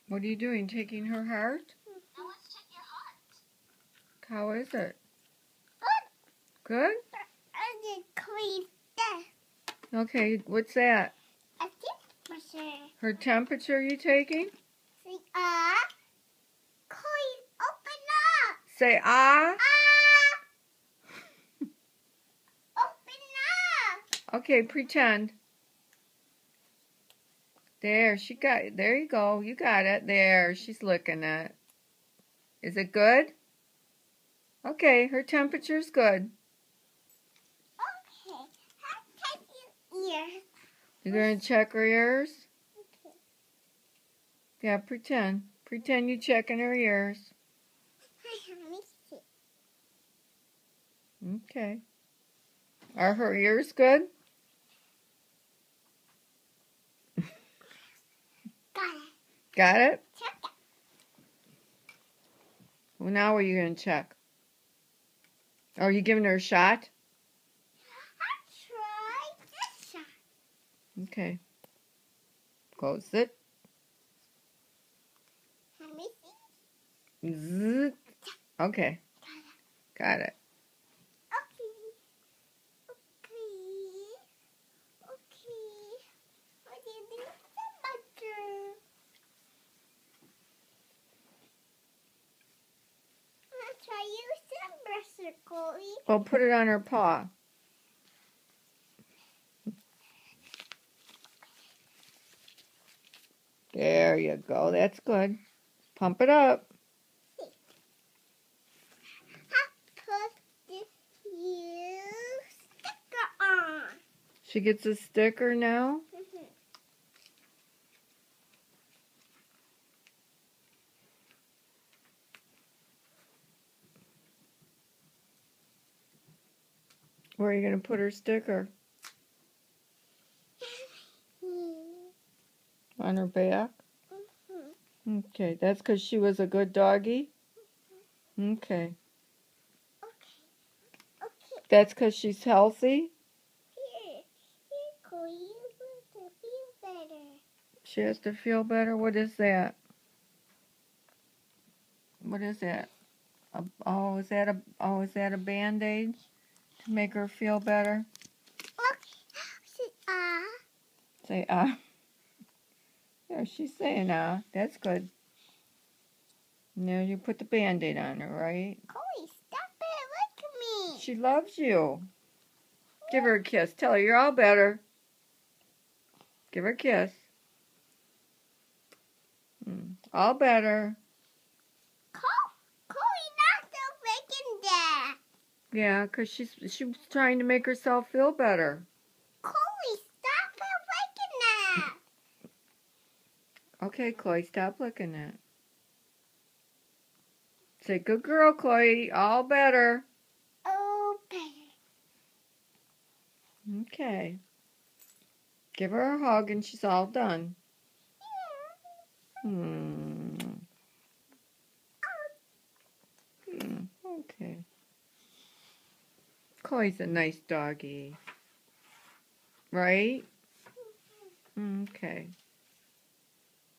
What are you doing? Taking her heart? Now let's check your heart. How is it? Good. Good? I did clean that. Okay, what's that? A temperature. Her temperature you taking? See, clean, open up. Say ah. Open up. Okay, pretend. There, there you go. You got it. There, she's looking at. Is it good? Okay, her temperature's good. Okay, how type your ears? You're going to check her ears? Okay. Yeah, pretend. Pretend you're checking her ears. Let me see. Okay. Are her ears good? Got it. Got it? Check it. Well, now what are you going to check? Are you giving her a shot? I'll try this shot. Okay. Close it. Let me see. Zzz. Okay. Got it. Okay. What do you do with the butter? I'll try use some brush, Chloe. Well, put it on her paw. There you go. That's good. Pump it up. Put this new sticker on. She gets a sticker now. Where are you going to put her sticker? On her back? Okay, that's because she was a good doggy? Okay. Okay. That's because she's healthy? Here, Chloe, you want to feel better. She has to feel better? What is that? What is that? Is that a Band-Aid to make her feel better? Okay. Say ah. Yeah, she's saying ah. That's good. Now you put the Band-Aid on her, right? Chloe, stop it. Look at me. She loves you. Give her a kiss. Tell her you're all better. Give her a kiss. All better. Chloe, not so freaking that. Yeah, 'cause she was trying to make herself feel better. Chloe, stop it freaking that. Okay, Chloe, stop looking at it. Say, good girl, Chloe. All better. Oh, better. Okay. Give her a hug and she's all done. Okay. Chloe's a nice doggy. Right? Okay.